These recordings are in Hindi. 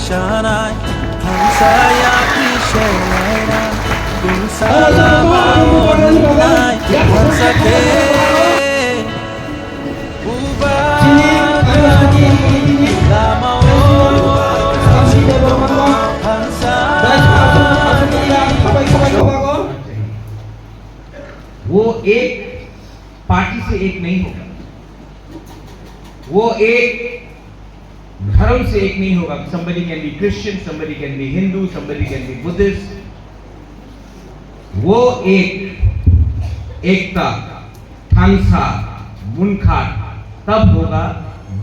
nisanay Hansaya kishalayna Kung salamanay Hansake Ubagani Lamao वो एक पार्टी से एक नहीं होगा, वो एक धर्म से एक नहीं होगा. Somebody can be Christian, somebody can be Hindu, somebody can be Buddhist. वो एकता थानसा मुनखाट तब होगा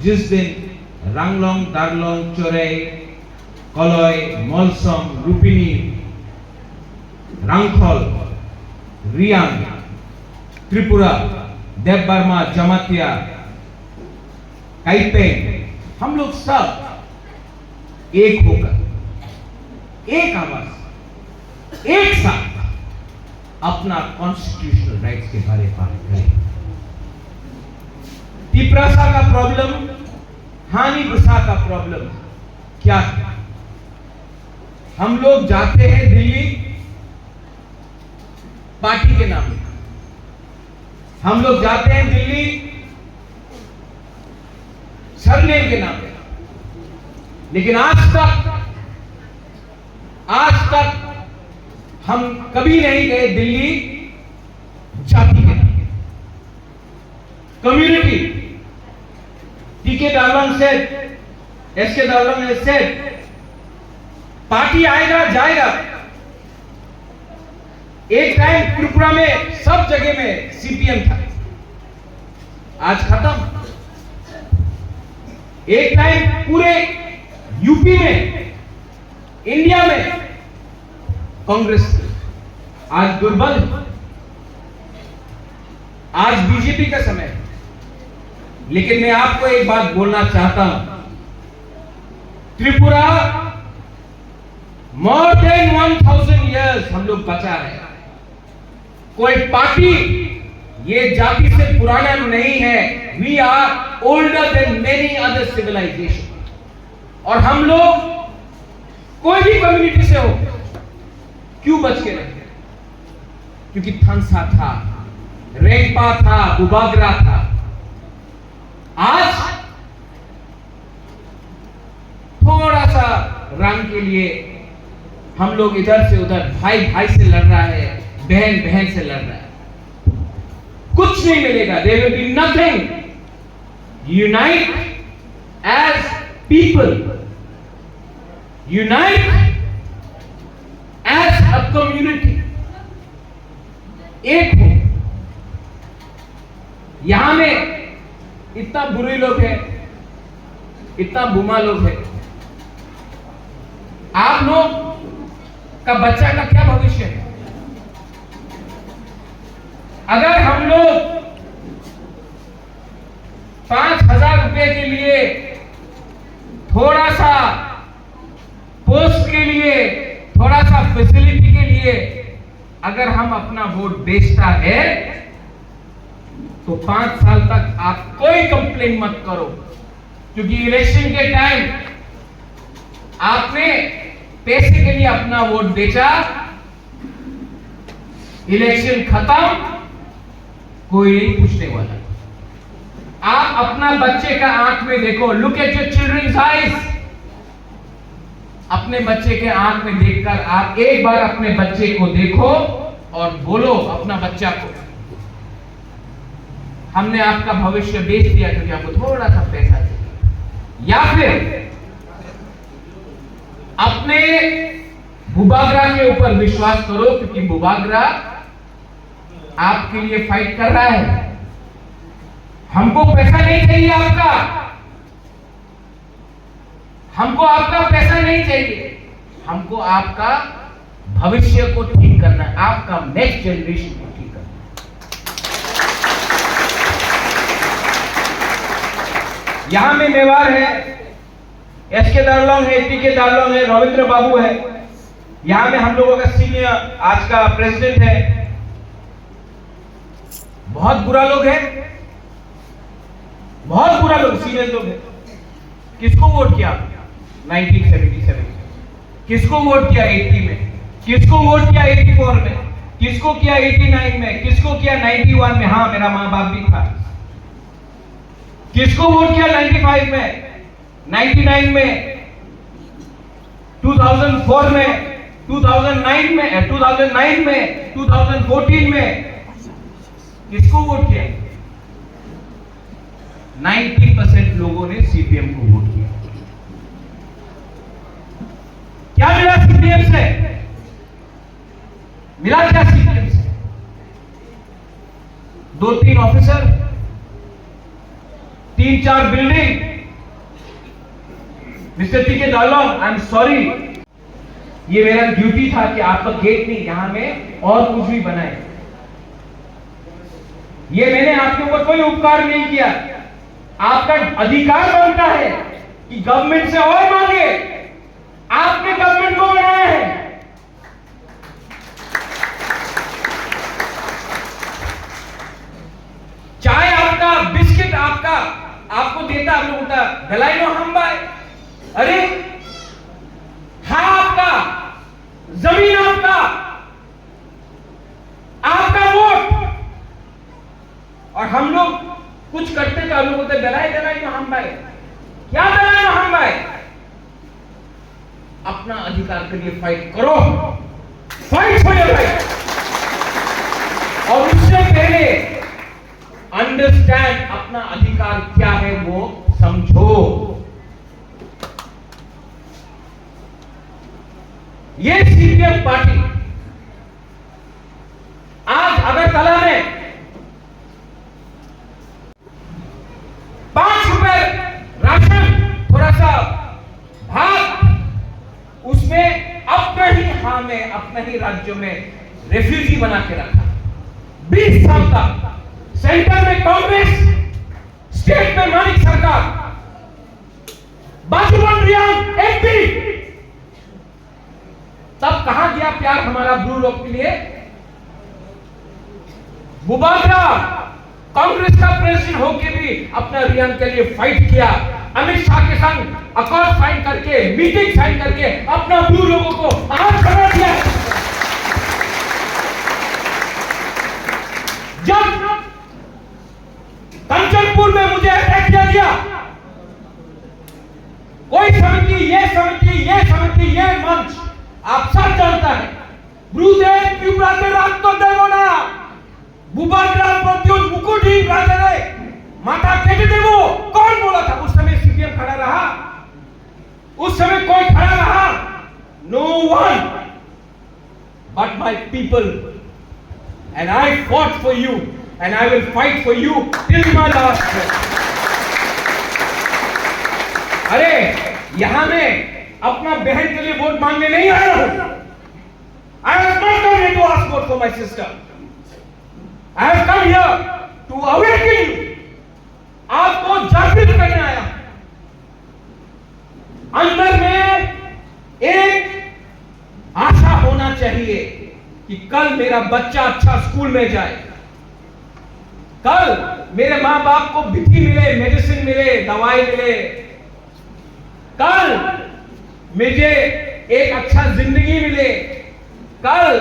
जिस दिन रंगलोंग दारलोंग चोरे कलय मलसम रूपिनी रंगखल रियांग त्रिपुरा देवबर्मा जमातिया काइपेंग हम लोग सब एक होकर एक आवाज एक साथ अपना कॉन्स्टिट्यूशनल राइट्स के बारे में बात करें. तिपरासा का प्रॉब्लम हानि गुस्सा का प्रॉब्लम क्या है? हम लोग जाते हैं दिल्ली पार्टी के नाम पे, हम लोग जाते हैं दिल्ली सरनेम के नाम पे, लेकिन आज तक हम कभी नहीं गए दिल्ली जाति के नाम पे. कम्युनिटी टीके डालवांग सेठ एसके डालवांग ने सेठ पार्टी आएगा जाएगा. एक टाइम त्रिपुरा में सब जगह में सीपीएम था, आज खत्म. एक टाइम पूरे यूपी में इंडिया में कांग्रेस थी, आज दुर्बल. आज बीजेपी का समय है. लेकिन मैं आपको एक बात बोलना चाहता हूं, त्रिपुरा मोर देन 1000 इयर्स हम लोग बचा है. कोई पार्टी ये जाति से पुराना नहीं है. We are older than many other civilisation. और हम लोग कोई भी कम्युनिटी से हो क्यों बच के रहे? क्योंकि थानसा था, रेंगपा था, बुबागरा था. आज थोड़ा सा रंग के लिए हम लोग इधर से उधर, भाई भाई से लड़ रहा है, बहन बहन से लड़ रहा है. कुछ नहीं मिलेगा. There will be nothing. Unite as people. Unite as a community. एक हो. यहां में इतना बुरे लोग हैं, इतना बुमा लोग हैं. आप लोग का बच्चा का क्या भविष्य है? अगर हम लोग 5000 रुपए के लिए, थोड़ा सा पोस्ट के लिए, थोड़ा सा फैसिलिटी के लिए अगर हम अपना वोट बेचता है तो 5 साल तक आप कोई कंप्लेन मत करो. क्योंकि इलेक्शन के टाइम आपने पैसे के लिए अपना वोट बेचा, इलेक्शन खत्म, कोई नहीं पूछने वाला. आप अपना बच्चे का आंख में देखो. Look at your children's eyes. अपने बच्चे के आंख में देखकर आप एक बार अपने बच्चे को देखो और बोलो अपना बच्चा को, हमने आपका भविष्य बेच दिया क्योंकि आपको थोड़ा सा पैसा चाहिए. या फिर अपने बुबागरा के ऊपर विश्वास करो, क्योंकि बुबागरा आपके लिए फाइट कर रहा है. हमको पैसा नहीं चाहिए आपका, हमको आपका पैसा नहीं चाहिए. हमको आपका भविष्य को ठीक करना है, आपका नेक्स्ट जनरेशन को ठीक करना है. यहां में मेवाड़ है, एसके दारलोंग है, टीके दारलोंग है, रविंद्र बाबू है. यहां में हम लोगों का सीनियर आज का प्रेसिडेंट है. बहुत बुरा लोग है, बहुत बुरा लोग, सीनियर लोग है. किसको वोट किया? 1977। किसको वोट किया 80 में, किसको वोट किया 84 में, किसको किया 89 में, किसको किया 91 में? हाँ, मेरा मां बाप भी था। किसको वोट किया 95 में, 99 में, 2004 में, 2009 में, 2009 में, 2014 में? किसको वोट किया? 90% लोगों ने सीपीएम को वोट किया। क्या मिला सीपीएम से? मिला क्या सीपीएम से? 2-3 ऑफिसर, 3-4 बिल्डिंग। मिस्टर टीके दालों, आई एम सॉरी, ये मेरा ड्यूटी था कि आपका गेट नहीं, यहां में और कुछ भी बनाए। ये मैंने आपके ऊपर कोई उपकार नहीं किया। आपका अधिकार बनता है कि गवर्नमेंट से और मांगे। आपने गवर्नमेंट को बनाया है। चाय आपका, बिस्किट आपका, आपको देता, आप लोग बोलता गलाई नो हम बाय। अरे हाँ, आपका जमीन, आपका वोट, और हम लोग कुछ करते तो हम लोग बोलते दलाई नो हम बाय। क्या दलाई नो हम बाय? अपना अधिकार के लिए फाइट करो, फाइट फॉर योर राइट। और उससे पहले अंडरस्टैंड अपना अधिकार क्या है वो समझो। ये सीपीएम पार्टी आज अगरतला में 5 रुपए राशन, थोड़ा सा भात, उसमें अपना ही अपना ही राज्य में रेफ्यूजी बना के रखा। 20 साल तक सेंटर में कांग्रेस, स्टेट में मानिक सरकार, बाजूबन रियांग एमपी। तब कहां गया प्यार हमारा ब्लू रॉक के लिए? बुबाद्रा कांग्रेस का प्रेसिडेंट होके भी अपना रियांग के लिए फाइट किया। अमित शाह के संग अकॉर्ड साइन करके, मीटिंग साइन करके अपना ब्लू लोगों को आज बना दिया। जब कंचनपुर में मुझे अटैक किया गया, कोई समिति, ये मंच आप सब जानता है। ब्रूदेव पिपराते रात तो देवो ना, बुबाद्रा प्रत्युष मुकुटी राजरे माता केटे देवो। कौन बोला था? उस समय सीपीएम खड़ा रहा? उस समय कोई खड़ा रहा? No one but my people, and I fought for you and I will fight for you till my last breath. अरे यहां में अपना बहन के लिए वोट मांगने नहीं आया हूं। I have not come here to ask vote for my sister. I have come here to awaken you. आपको जागृत करने आया। अंदर में एक आशा होना चाहिए कि कल मेरा बच्चा अच्छा स्कूल में जाए, कल मेरे मां बाप को विधि मिले, मेडिसिन मिले, दवाई मिले, कल मुझे एक अच्छा जिंदगी मिले, कल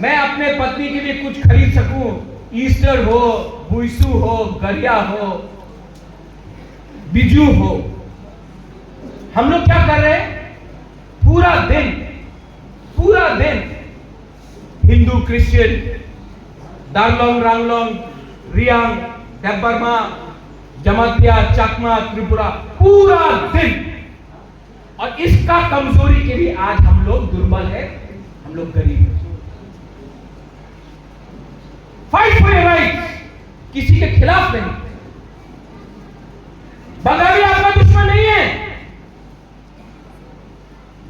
मैं अपने पत्नी के लिए कुछ खरीद सकूं। ईस्टर हो, बुईसू हो, गरिया हो, बिजू हो। हम लोग क्या कर रहे हैं? पूरा दिन हिंदू, क्रिश्चियन, दारलोंग, रांगलोंग, रियांग, देबबर्मा, जमातिया, चकमा, त्रिपुरा, पूरा दिन। और इसका कमजोरी के लिए आज हम लोग दुर्बल है, हम लोग गरीब हैं। फाइट फॉर योर राइट्स, किसी के खिलाफ नहीं। बंगाली आपका दुश्मन नहीं है,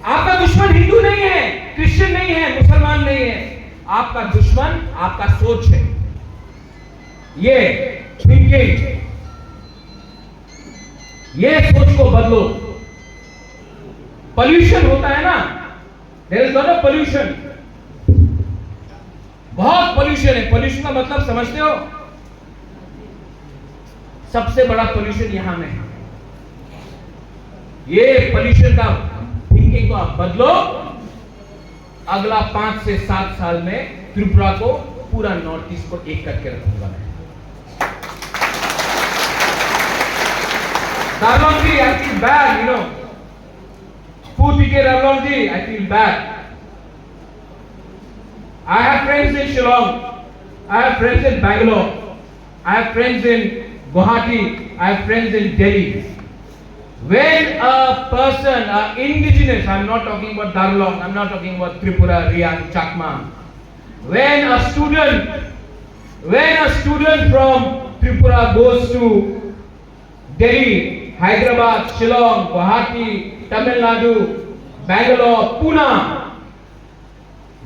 आपका दुश्मन हिंदू नहीं है, क्रिश्चियन नहीं है, मुसलमान नहीं है। आपका दुश्मन आपका सोच है। ये थिंकिंग, ये सोच को बदलो। पॉल्यूशन होता है ना, there is not a pollution, बहुत पॉल्यूशन है। पॉल्यूशन का मतलब समझते हो? सबसे बड़ा पॉल्यूशन यहां में है। ये पोल्यूशन का थिंकिंग को आप बदलो। अगला 5 से 7 साल में त्रिपुरा को, पूरा नॉर्थ ईस्ट को एक करके रखूंगा मैं। Darlonji, I feel bad, you know. Putike Darlonji, I feel bad. I have friends in Shillong. I have friends in Bangalore. I have friends in Guwahati. I have friends in Delhi. When a person, indigenous, I'm not talking about Darlong, I'm not talking about Tripura, Riyan, Chakma. When a student from Tripura goes to Delhi, Hyderabad, Shillong, Guwahati, Tamil Nadu, Bangalore, Pune,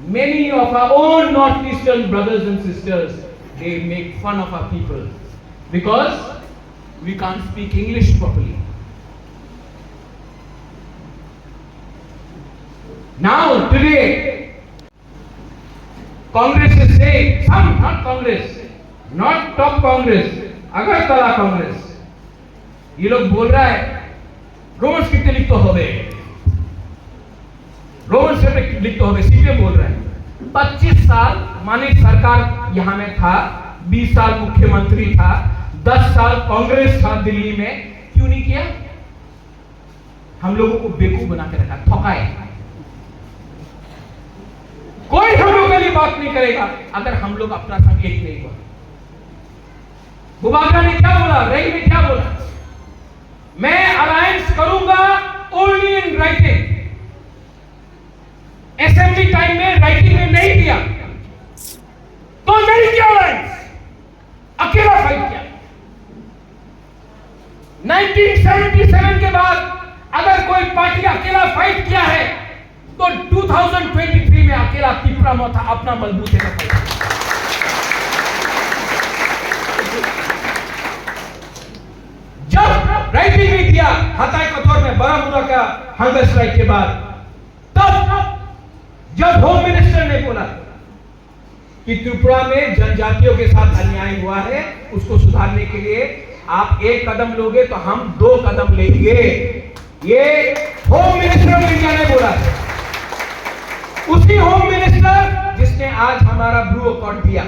many of our own northeastern brothers and sisters, they make fun of our people because we can't speak English properly. Now, today, Congress is saying, some, not Congress, not top Congress, Agartala Congress, ये लोग बोल रहा है रोमन्स कितने लिख तो होवे, रोमन्स कितने लिख तो होवे, सीपीएम बोल रहा है 25 साल माने सरकार यहां में था, 20 साल मुख्यमंत्री था, 10 साल कांग्रेस था दिल्ली में, क्यों नहीं किया? हम लोगों को बेवकूफ बना के रखा, ठकाए। कोई हम लोगों के लिए बात नहीं करेगा अगर हम लोग अपना संग एक नहीं हुआ। बुबागरा ने क्या बोला, रैली में क्या बोला? मैं अलायंस करूंगा only in writing. Assembly time में राइटिंग में नहीं दिया तो नहीं किया अलायंस, अकेला फाइट किया। 1977 के बाद अगर कोई पार्टी अकेला फाइट किया है तो 2023 में अकेला त्रिपुरा में था, अपना मजबूती का फाइट। जब राइटिंग में दिया हताई कतौर में बारामूला का हंगर स्ट्राइक के बाद, तब जब होम मिनिस्टर ने बोला कि त्रिपुरा में जनजातियों के साथ अन्याय हुआ है, उसको सुधारने के लिए आप एक कदम लोगे तो हम 2 कदम लेंगे, ये होम मिनिस्टर ऑफ इंडिया ने बोला। उसी होम मिनिस्टर जिसने आज हमारा ब्लू अकॉर्ड दिया,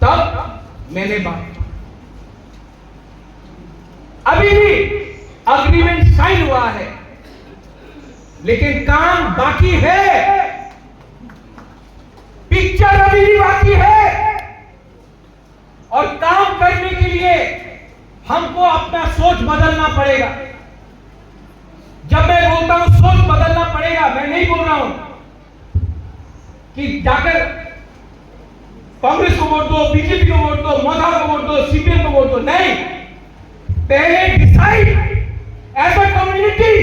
तब मैंने बात, अभी भी अग्रीमेंट साइन हुआ है लेकिन काम बाकी है, पिक्चर अभी भी बाकी है और काम करने के लिए हमको अपना सोच बदलना पड़ेगा। जब मैं बोलता हूं सोच बदलना पड़ेगा, मैं नहीं बोल रहा हूं कि जाकर कांग्रेस को वोट दो, बीजेपी को वोट दो, मोदी को वोट दो, सीपीएम को वोट दो, नहीं। पहले डिसाइड एज अ कम्युनिटी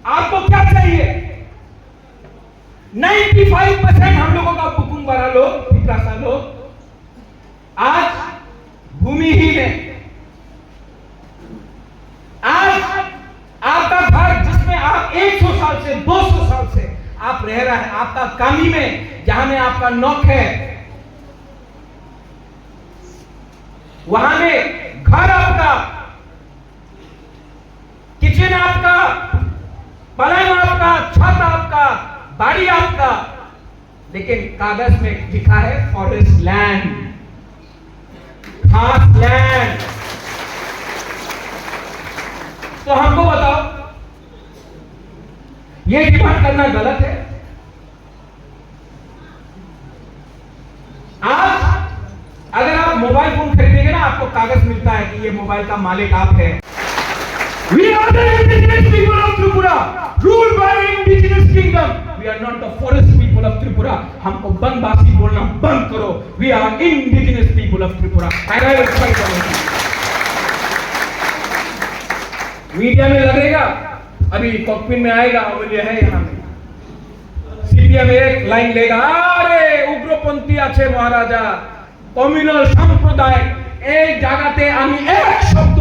आपको क्या चाहिए। 95% हम लोगों का बुकुंग वाला लोग, पिपरासा लोग आज भूमिहीन है। आज आपका घर जिसमें आप 100 साल से 200 साल से आप रह रहे हैं, आपका कामी में जहां में आपका नौक है, वहां में घर आपका, किचन आपका, पलंग आपका, छत आपका, बाड़ी आपका, लेकिन कागज में लिखा है फॉरेस्ट लैंड, खास लैंड। तो हमको बताओ, ये डिमांड करना गलत है? आज अगर आप मोबाइल फोन खरीदेंगे ना, आपको कागज मिलता है कि ये मोबाइल का मालिक आप है। We are the indigenous people of Tripura, ruled by indigenous kingdom. We are not the forest people of Tripura. हमको बनवासी बोलना बंद करो। We are indigenous people of Tripura. And I will fight for it. Media में लगेगा, अभी कॉकपिट में आएगा, और ये है यहाँ में सीपीएम एक लाइन लेगा, अरे उग्रपंथी আছে महाराजा, কমিউনাল সম্প্রদায় এই জায়গাতে আমি এক শব্দ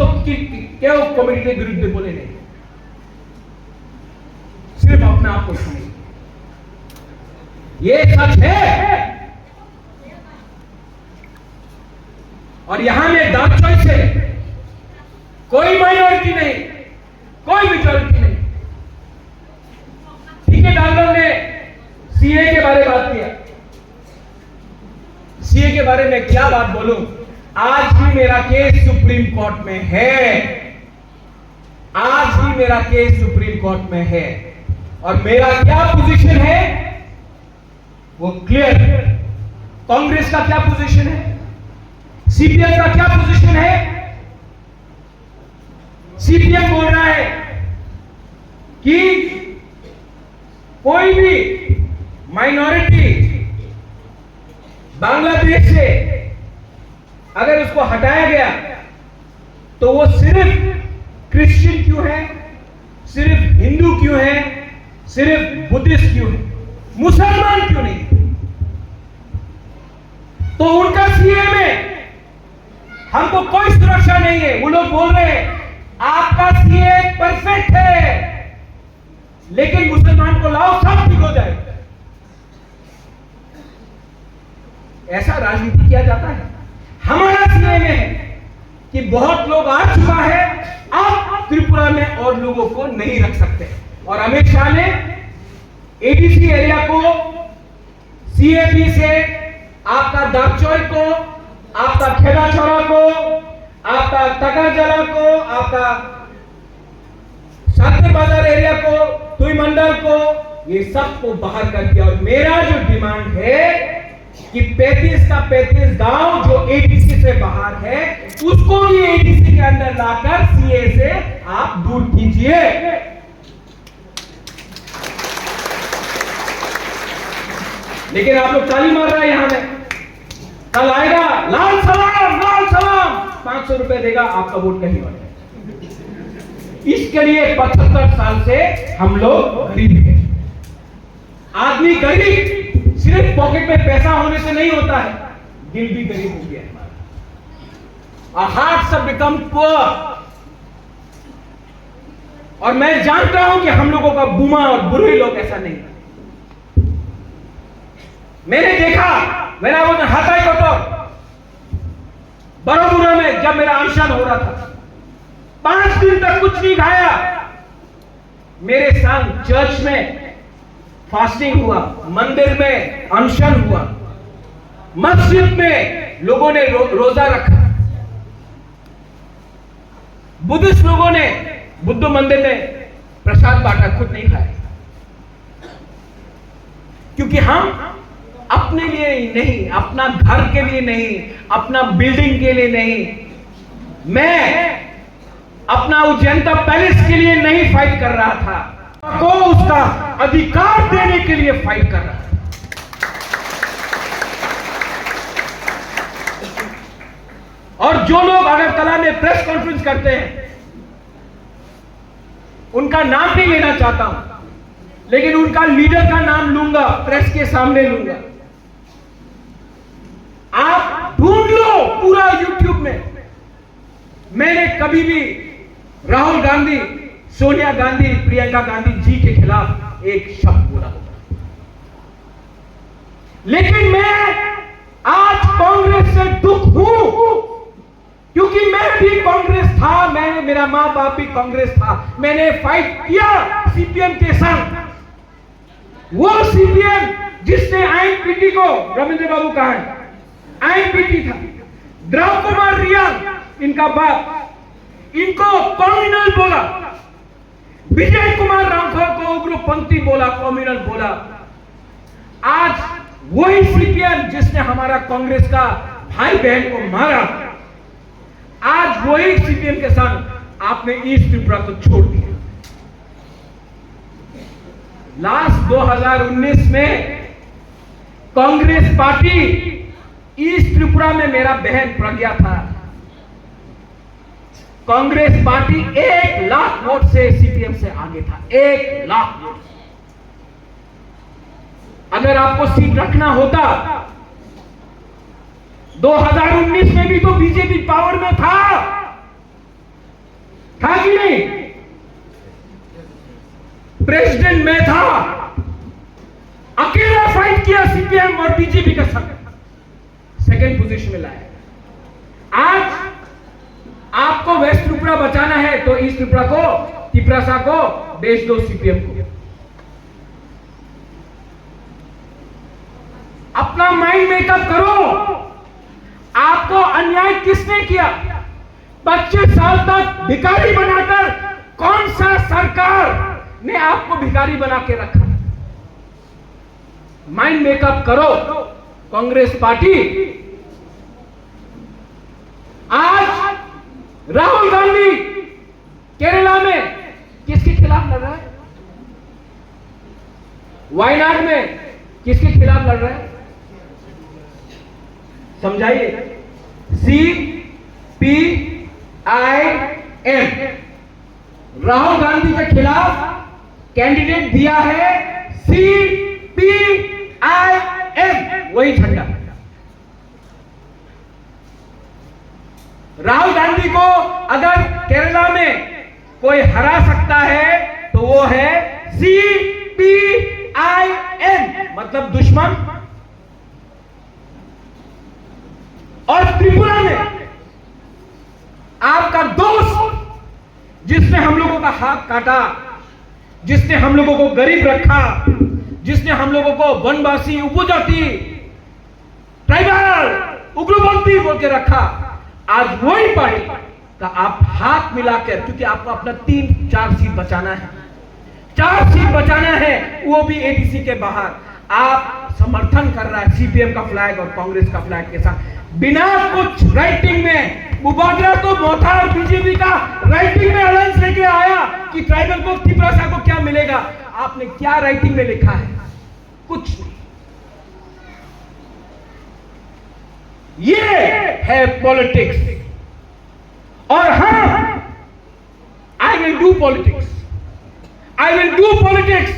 কেউ কমিউনিটির বিরুদ্ধে বলে নেই, सिर्फ अपने आप को सुनिए, ये सच है। और यहां में डार्क चॉइस है, कोई माइनॉरिटी नहीं, कोई मेजॉरिटी नहीं। ठीक है, डॉक्टर ने सीए के बारे में बात किया। सीए के बारे में क्या बात बोलूं, आज भी मेरा केस सुप्रीम कोर्ट में है, आज भी मेरा केस सुप्रीम कोर्ट में है। और मेरा क्या पोजीशन है वो क्लियर। कांग्रेस का क्या पोजीशन है, सीपीएम का क्या पोजीशन है। सीपीएम बोल रहा है कि कोई भी माइनॉरिटी बांग्लादेश से अगर उसको हटाया गया तो वो सिर्फ क्रिश्चियन क्यों है, सिर्फ हिंदू क्यों है, सिर्फ बुद्धिस्ट क्यों है, मुसलमान क्यों नहीं। तो उनका सीए में हमको कोई सुरक्षा नहीं है। वो लोग बोल रहे हैं आपका सीए परफेक्ट है, लेकिन मुसलमान को लाओ सब ठीक हो जाए। ऐसा राजनीति किया जाता है। हमारा सीए में है कि बहुत लोग आ चुका है, अब त्रिपुरा में और लोगों को नहीं रख सकते। और अमित शाह ने एडीसी एरिया को सीएबी से आपका दापचौर को, आपका खेड़ाछोड़ा को, आपका तकाजला को, आपका सागर बाजार एरिया को, तुई मंडल को, ये सबको बाहर कर दिया। और मेरा जो डिमांड है कि 35 का 35 गांव जो एडीसी से बाहर है उसको भी एडीसी के अंदर लाकर सीए से आप दूर कीजिए। लेकिन आप लोग ताली मार रहे हैं यहां में। कल आएगा लाल सलाम 500 रुपए देगा, आपका वोट कहीं और। इसके लिए 75 साल से हम लोग गरीब हैं। आदमी गरीब सिर्फ पॉकेट में पैसा होने से नहीं होता है, दिल भी गरीब हो गया है। Hearts have become poor. और मैं जानता हूं कि हम लोगों का बुमा और बुरे लोग ऐसा नहीं। मैंने देखा, मेरा वो हताई कोटो बड़ोदरा में जब मेरा अनशन हो रहा था, 5 दिन तक कुछ नहीं खाया। मेरे संग चर्च में फास्टिंग हुआ, मंदिर में अनशन हुआ, मस्जिद में लोगों ने रोजा रखा, बुद्धिस्ट लोगों ने बुद्ध मंदिर में प्रसाद बांटा, खुद नहीं खाया। क्योंकि हम अपने लिए नहीं, अपना घर के लिए नहीं, अपना बिल्डिंग के लिए नहीं, मैं अपना उज्जैनता पैलेस के लिए नहीं फाइट कर रहा था, को उसका अधिकार देने के लिए फाइट कर रहा था। और जो लोग अगरतला में प्रेस कॉन्फ्रेंस करते हैं उनका नाम नहीं लेना चाहता हूं, लेकिन उनका लीडर का नाम लूंगा, प्रेस के सामने लूंगा। आप ढूंढ लो पूरा यूट्यूब में, मैंने कभी भी राहुल गांधी, सोनिया गांधी, प्रियंका गांधी जी के खिलाफ एक शब्द बोला होगा। लेकिन मैं आज कांग्रेस से दुख हूं, क्योंकि मैं भी कांग्रेस था, मेरा मां बाप भी कांग्रेस था। मैंने फाइट किया सीपीएम के संग। वो सीपीएम जिसने आईएनपीटी को, रविंद्र बाबू कहा है, आईएनपीटी था, द्रव कुमार रियांग इनका बाप, इनको कम्युनल बोला, विजय कुमार राठौर को उग्रपंथी बोला, कम्युनल बोला। आज वही सीपीएम जिसने हमारा कांग्रेस का भाई बहन को मारा, आज वही सीपीएम के साथ आपने ईस्ट त्रिपुरा को छोड़ दिया। लास्ट 2019 में कांग्रेस पार्टी ईस्ट त्रिपुरा में मेरा बहन प्रज्ञा था, कांग्रेस पार्टी 1 लाख वोट से सीपीएम से आगे था, 1 लाख वोट। अगर आपको सीट रखना होता, 2019 में भी तो बीजेपी पावर में था कि नहीं? प्रेसिडेंट में था, अकेला फाइट किया सीपीएम और बीजेपी का संग, सेकंड पोजीशन में लाया। आज आपको आपको वेस्ट त्रिपुरा बचाना है तो ईस्ट त्रिपुरा को, तिपरासा को बेच दो सीपीएम को। अपना माइंड मेकअप करो। आपको अन्याय किसने किया? 25 साल तक भिखारी बनाकर कौन सा सरकार ने आपको भिखारी बना के रखा? माइंड मेकअप करो। कांग्रेस पार्टी आज राहुल गांधी केरला में किसके खिलाफ लड़ रहा है? वायनाड में किसके खिलाफ लड़ रहा है? समझाइए। CPIM राहुल गांधी के खिलाफ कैंडिडेट दिया है CPIM, वही झंडा। राहुल गांधी को अगर केरला में कोई हरा सकता है तो वो है CPIM, मतलब दुश्मन। और त्रिपुरा में आपका दोस्त जिसने हम लोगों का हाथ काटा, जिसने हम लोगों को गरीब रखा, जिसने हम लोगों को वनवासी, उपजाति, ट्राइबल, उग्रपंथी बोल के रखा, आज वही पार्टी का आप हाथ मिलाकर, क्योंकि आपको अपना 3-4 सीट बचाना है, 4 सीट बचाना है, वो भी ADC के बाहर, आप समर्थन कर रहा है CPM का फ्लैग और कांग्रेस का फ्लैग के साथ, बिना कुछ राइटिंग में। मुबागरा तो मोथा और बीजेपी का राइटिंग में अलायंस लेके आया कि ट्राइबल को, तिपरासा को क्या मिलेगा। आपने क्या राइटिंग में लिखा है? कुछ नहीं। ये है पॉलिटिक्स। और हाँ, I will do politics, I will do politics,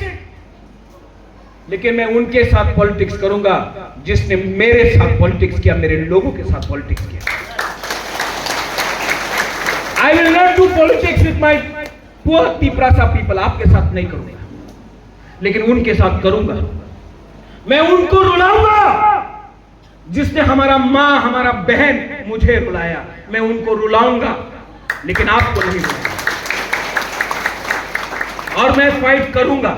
लेकिन मैं उनके साथ पॉलिटिक्स करूंगा जिसने मेरे साथ पॉलिटिक्स किया, मेरे लोगों के साथ पॉलिटिक्स किया। I will not do politics with my poor Tiprasa people. आपके साथ नहीं करूंगा, लेकिन उनके साथ करूंगा। मैं उनको रुलाऊंगा जिसने हमारा मां, हमारा बहन मुझे रुलाया, मैं उनको रुलाऊंगा, लेकिन आपको नहीं रुलाऊंगा। और मैं फाइट करूंगा।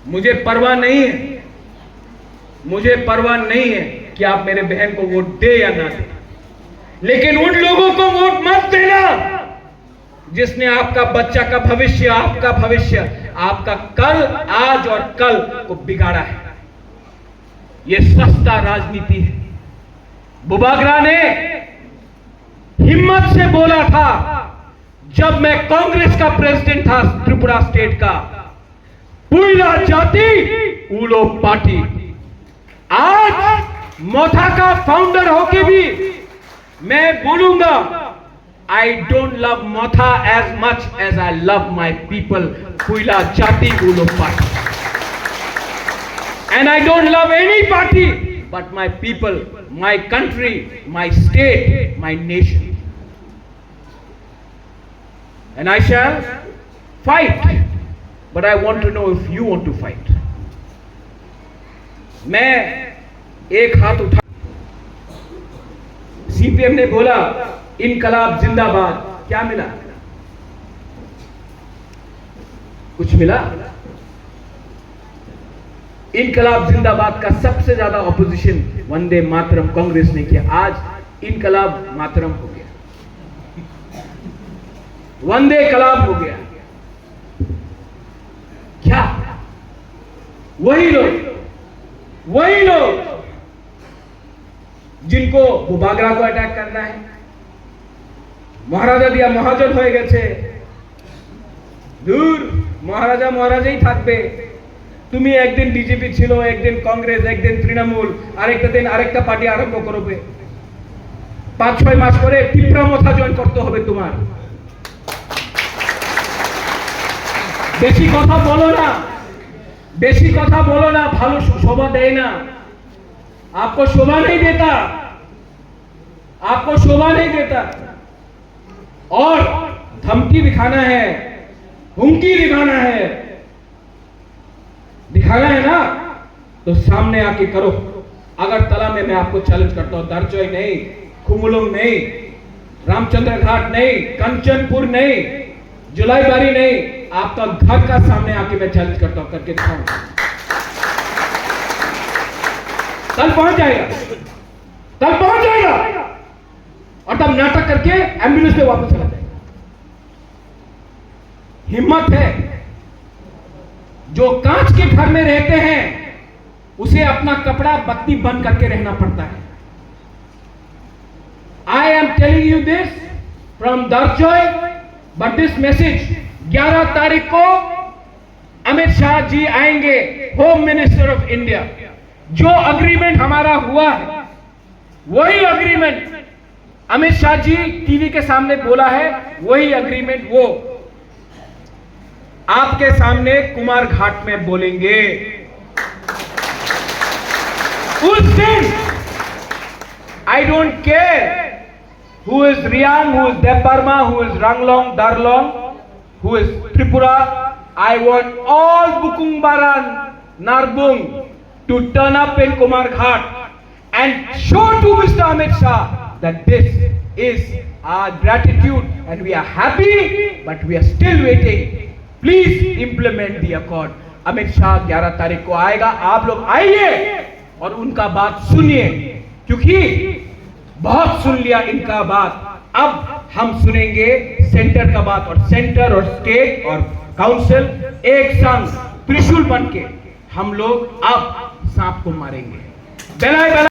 मुझे परवाह नहीं है, मुझे परवाह नहीं है कि आप मेरे बहन को वोट दे या ना दे, लेकिन उन लोगों को वोट मत देना जिसने आपका बच्चा का भविष्य, आपका भविष्य, आपका कल, आज और कल को बिगाड़ा है। यह सस्ता राजनीति है। बुबागरा ने हिम्मत से बोला था जब मैं कांग्रेस का प्रेसिडेंट था त्रिपुरा स्टेट का, पुइला जाति उलो पार्टी। आज मोथा का फाउंडर होके भी मैं बोलूंगा, I don't love Motha as much as I love my people, Puila Jati Ulo party. And I don't love any party but my people, my country, my state, my nation. And I shall fight, but I want to know if you want to fight. मैं एक हाथ उठा, CPM ने बोला इनकलाब जिंदाबाद, क्या मिला? कुछ मिला? इनकलाब जिंदाबाद का सबसे ज्यादा ऑपोजिशन वंदे मातरम कांग्रेस ने किया। आज इनकलाब मातरम हो गया, वंदे कलाब हो गया। क्या वही लोग जिनको बुबागरा को अटैक करना है, महाराजा दिया महाजन হয়ে গেছে, दूर महाराजा महाराजाই থাকবে। তুমি একদিন বিজেপি ছিল, একদিন কংগ্রেস, একদিন তৃণমূল, আরেকটা দিন আরেকটা পার্টি আরম্ভ করবে। 5-6 মাস পরে ত্রিপুরা মোথা জয়েন করতে হবে তোমার। বেশি কথা বলো না, বেশি কথা বলো না, ভালো শোভা দেয় না। आपको शोभा नहीं देता, आपको शोभा नहीं देता। और धमकी दिखाना है, हुमकी दिखाना है, दिखाना है ना, तो सामने आके करो। अगर तला में मैं आपको चैलेंज करता हूं, दरचोई नहीं, खुमुलुंग नहीं, रामचंद्र घाट नहीं, कंचनपुर नहीं, जुलाईबारी नहीं, आपका घर का सामने आके मैं चैलेंज करता हूं, करके दिखाऊंगा। कल पहुंच जाएगा, कल पहुंच जाएगा, और तब नाटक करके एम्बुलेंस पे वापस चला जाएगा। हिम्मत है। जो कांच के घर में रहते हैं उसे अपना कपड़ा बत्ती बंद करके रहना पड़ता है। I am telling you this from Darjoy, but this message 11 तारीख को अमित शाह जी आएंगे, होम मिनिस्टर ऑफ इंडिया। जो अग्रीमेंट हमारा हुआ है वही अग्रीमेंट अमित शाह जी टीवी के सामने बोला है, वही अग्रीमेंट वो आपके सामने कुमार घाट में बोलेंगे। उस दिन I don't care who is Riang, who is Deparma, who is Ranglong, Darlong, who is Tripura. I want all Bukungbaran, Narbung to turn up in Kumar Ghat and show to Mr. Amit Shah that this is our gratitude and we are happy, but we are still waiting. Please implement the accord. Amit Shah 11 तारीख को आएगा, आप लोग आइए और उनका बात सुनिए, क्योंकि बहुत सुन लिया इनका बात। अब हम सुनेंगे सेंटर का बात, और सेंटर और स्टेट और काउंसिल एक संग त्रिशूल बन के हम लोग अब सांप को मारेंगे। बेलाए बेलाए